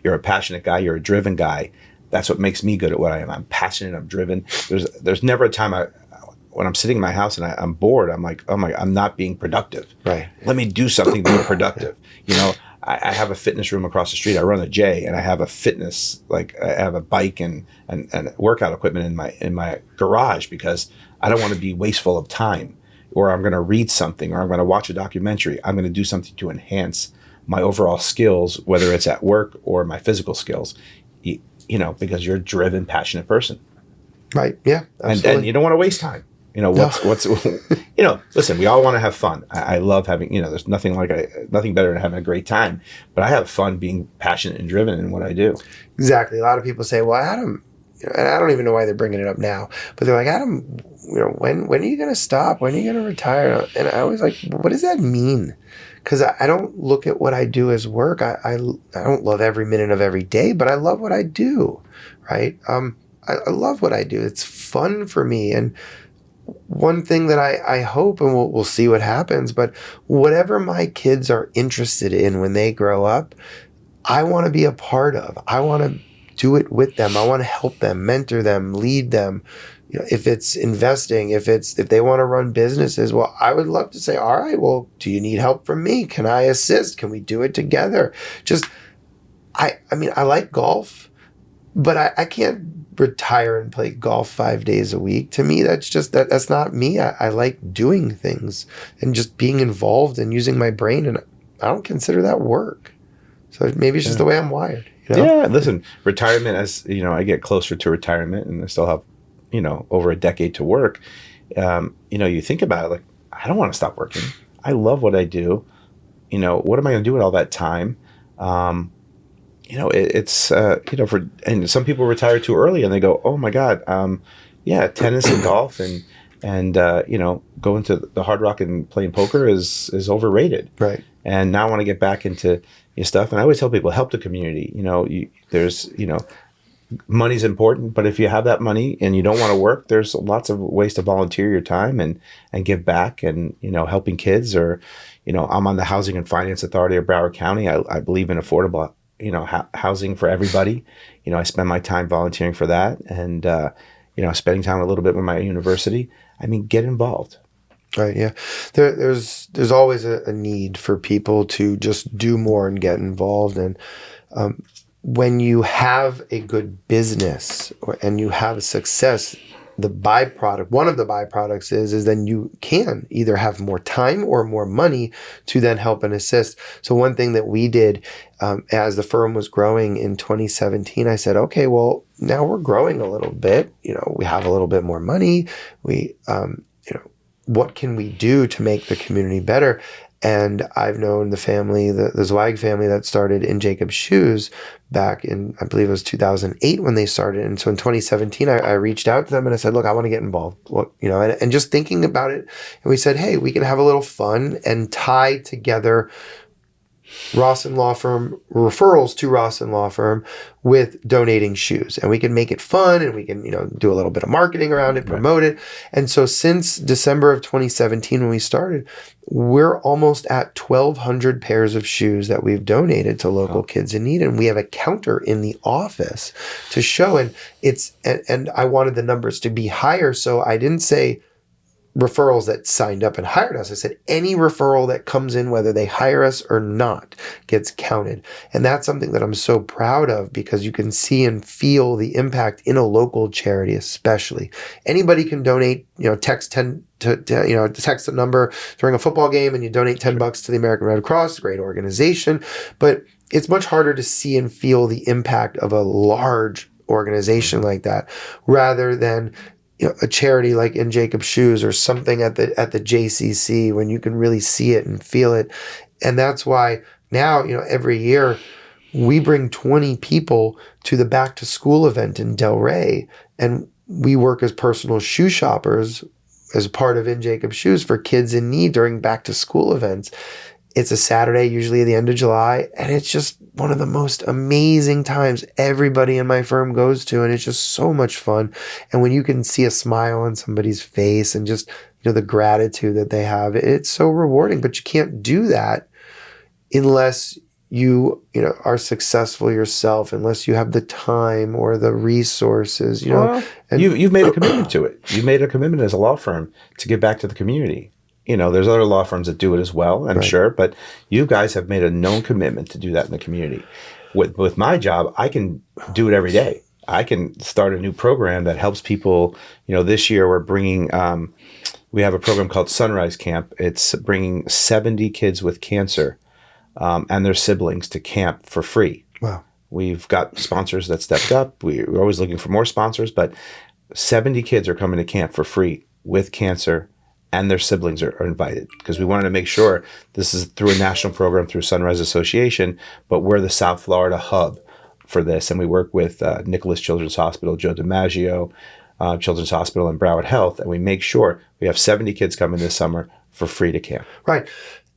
A: You're a passionate guy. You're a driven guy. That's what makes me good at what I am. I'm passionate. I'm driven. There's never a time when I'm sitting in my house and I'm bored, I'm like, oh my, I'm not being productive.
B: Right.
A: Let me do something to be productive. I have a fitness room across the street. I run a J, and I have a fitness, I have a bike and workout equipment in my garage because I don't want to be wasteful of time. Or I'm going to read something, or I'm going to watch a documentary. I'm going to do something to enhance my overall skills, whether it's at work or my physical skills. Because you're a driven, passionate person.
B: Right. Yeah. Absolutely.
A: And you don't want to waste time. Listen, we all want to have fun. I love having, there's nothing better than having a great time, but I have fun being passionate and driven in what I do.
B: Exactly. A lot of people say, well, Adam, and I don't even know why they're bringing it up now, but they're like, Adam, when are you going to stop? When are you going to retire? And I was like, what does that mean? Because I don't look at what I do as work. I don't love every minute of every day, but I love what I do, right? I love what I do. It's fun for me. And one thing that I hope, and we'll see what happens, but whatever my kids are interested in when they grow up, I want to be a part of. I want to do it with them. I want to help them, mentor them, lead them. If it's investing, if they want to run businesses, well, I would love to say, all right, well, do you need help from me? Can I assist? Can we do it together? I mean, I like golf, but I can't retire and play golf 5 days a week. To me, that's not me. I like doing things and just being involved and using my brain, and I don't consider that work. So maybe it's just the way I'm wired.
A: Yeah, listen, retirement, as I get closer to retirement and I still have, over a decade to work. You think about it, like, I don't want to stop working. I love what I do. What am I going to do with all that time? And some people retire too early and they go, oh my God, tennis and golf and going to the Hard Rock and playing poker is overrated.
B: Right.
A: And now I want to get back into your stuff. And I always tell people, help the community. Money's important, but if you have that money and you don't want to work, there's lots of ways to volunteer your time and give back and, helping kids or, I'm on the Housing and Finance Authority of Broward County. I believe in affordable, housing for everybody. I spend my time volunteering for that and, spending time a little bit with my university. I mean, get involved.
B: Right. Yeah. There's always a need for people to just do more and get involved. And, when you have a good business and you have a success, one of the byproducts is then you can either have more time or more money to then help and assist. So one thing that we did as the firm was growing in 2017, I said, okay, well, now we're growing a little bit. We have a little bit more money. What can we do to make the community better? And I've known the family, the Zweig family that started In Jacob's Shoes back in, I believe it was 2008 when they started. And so in 2017, I reached out to them and I said, look, I want to get involved. And just thinking about it. And we said, hey, we can have a little fun and tie together Rossen Law Firm, referrals to Rossen Law Firm with donating shoes. And we can make it fun and we can, do a little bit of marketing around it, promote it. And so since December of 2017, when we started, we're almost at 1,200 pairs of shoes that we've donated to local kids in need. And we have a counter in the office to show. And I wanted the numbers to be higher. So I didn't say referrals that signed up and hired us. I said any referral that comes in, whether they hire us or not, gets counted. And that's something that I'm so proud of because you can see and feel the impact in a local charity, especially. Anybody can donate, text text a number during a football game and you donate $10 to the American Red Cross, great organization. But it's much harder to see and feel the impact of a large organization like that rather than a charity like In Jacob's Shoes or something at the JCC when you can really see it and feel it. And that's why now, every year we bring 20 people to the back to school event in Delray, and we work as personal shoe shoppers as part of In Jacob's Shoes for kids in need during back to school events. It's a Saturday, usually at the end of July, and it's just one of the most amazing times everybody in my firm goes to, and it's just so much fun. And when you can see a smile on somebody's face and just the gratitude that they have, it's so rewarding. But you can't do that unless you are successful yourself, unless you have the time or the resources.
A: You've made a commitment to it. You made a commitment as a law firm to give back to the community. There's other law firms that do it as well, I'm sure, but you guys have made a known commitment to do that in the community. With my job, I can do it every day. I can start a new program that helps people. This year we're bringing, we have a program called Sunrise Camp. It's bringing 70 kids with cancer and their siblings to camp for free.
B: Wow.
A: We've got sponsors that stepped up. We're always looking for more sponsors, but 70 kids are coming to camp for free with cancer, and their siblings are invited because we wanted to make sure this is through a national program through Sunrise Association, but we're the South Florida hub for this. And we work with Nicholas Children's Hospital, Joe DiMaggio Children's Hospital, and Broward Health. And we make sure we have 70 kids coming this summer for free to camp.
B: Right.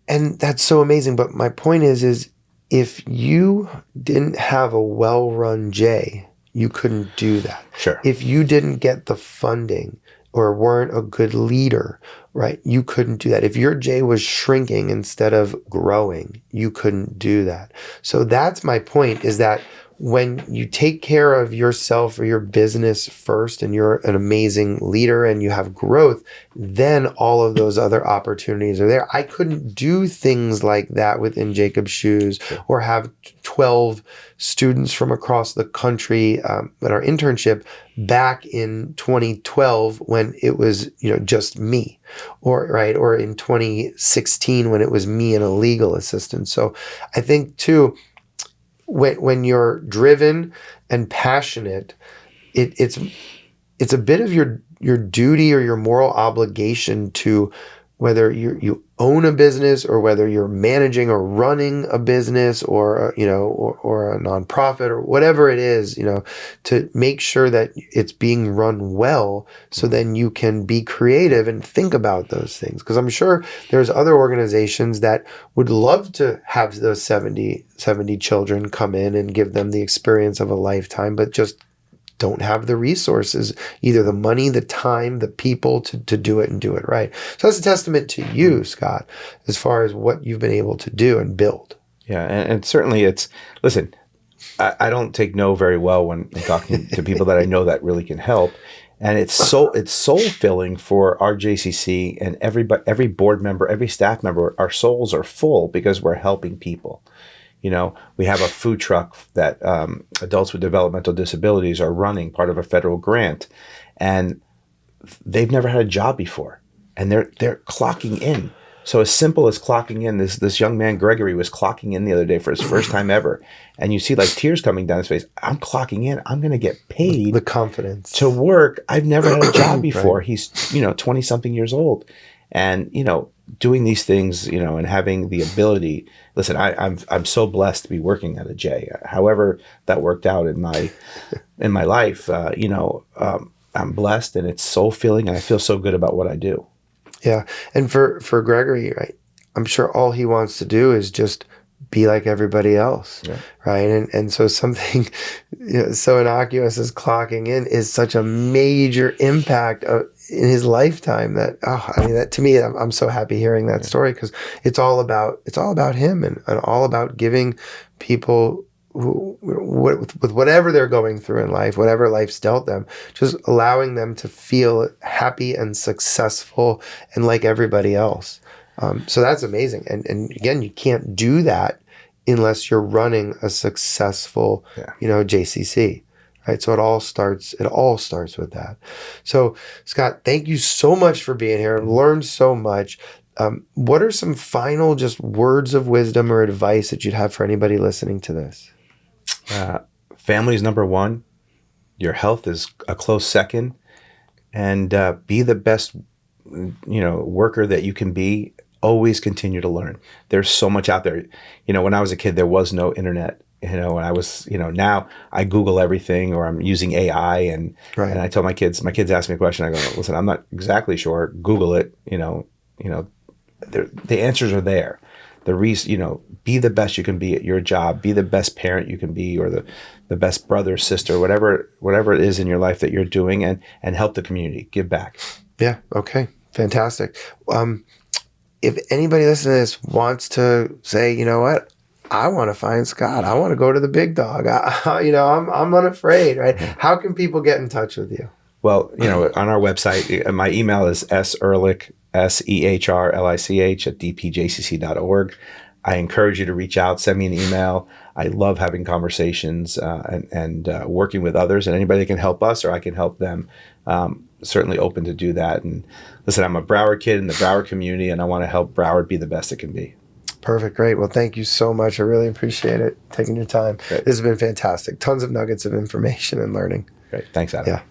B: And that's so amazing. But my point is if you didn't have a well-run J, you couldn't do that.
A: Sure.
B: If you didn't get the funding or weren't a good leader, right, you couldn't do that. If your J was shrinking instead of growing, you couldn't do that. So that's my point, is that when you take care of yourself or your business first and you're an amazing leader and you have growth, then all of those other opportunities are there. I couldn't do things like that within Jacob's Shoes or have 12 students from across the country at our internship back in 2012 when it was, just me, or in 2016 when it was me and a legal assistant. So I think too, when you're driven and passionate, it's a bit of your duty or your moral obligation to, whether you own a business or whether you're managing or running a business or or a nonprofit or whatever it is, to make sure that it's being run well, so then you can be creative and think about those things. Because I'm sure there's other organizations that would love to have those 70 children come in and give them the experience of a lifetime, but just don't have the resources, either the money, the time, the people to do it and do it right. So that's a testament to you, Scott, as far as what you've been able to do and build.
A: Yeah, and certainly listen, I don't take no very well when talking to people that I know that really can help. And it's soul filling for our JCC and every board member, every staff member. Our souls are full because we're helping people. We have a food truck that adults with developmental disabilities are running, part of a federal grant, and they've never had a job before, and they're clocking in. So as simple as clocking in, this young man Gregory was clocking in the other day for his first time ever, and you see like tears coming down his face. I'm clocking in. I'm going to get paid.
B: The confidence
A: to work. I've never had a job before.
B: Right.
A: He's 20 something years old, and doing these things, and having the ability. Listen, I'm so blessed to be working at a J. However that worked out in my life, I'm blessed, and it's soul filling, and I feel so good about what I do.
B: Yeah, and for Gregory, right? I'm sure all he wants to do is just be like everybody else,
A: yeah.
B: Right? And so something so innocuous as clocking in is such a major impact in his lifetime that that to me, I'm so happy hearing that story, because it's all about him and all about giving people with whatever they're going through in life, whatever life's dealt them, just allowing them to feel happy and successful and like everybody else. So that's amazing. And again, you can't do that unless you're running a successful, JCC, right? So it all starts with that. So Scott, thank you so much for being here. I've learned so much. What are some final just words of wisdom or advice that you'd have for anybody listening to this?
A: Family is number one. Your health is a close second, and be the best, worker that you can be. Always continue to learn. There's so much out there. When I was a kid, there was no internet. And I was, now I Google everything, or I'm using AI, and
B: Right.
A: And I tell my kids ask me a question, I go, listen, I'm not exactly sure. Google it. The answers are there. The reason, be the best you can be at your job. Be the best parent you can be, or the best brother, sister, whatever it is in your life that you're doing, and help the community. Give back.
B: Yeah. Okay. Fantastic. If anybody listening to this wants to say, you know what, I want to find Scott. I want to go to the big dog. I'm unafraid, right? How can people get in touch with you?
A: Well, on our website, my email is sehrlich, SEHRLICH at DPJCC.org. I encourage you to reach out, send me an email. I love having conversations and working with others, and anybody that can help us or I can help them. Certainly open to do that. And listen, I'm a Broward kid in the Broward community, and I want to help Broward be the best it can be.
B: Perfect. Great. Well, thank you so much. I really appreciate it, taking your time.
A: Great.
B: This has been fantastic. Tons of nuggets of information and learning.
A: Great. Thanks, Adam.
B: Yeah.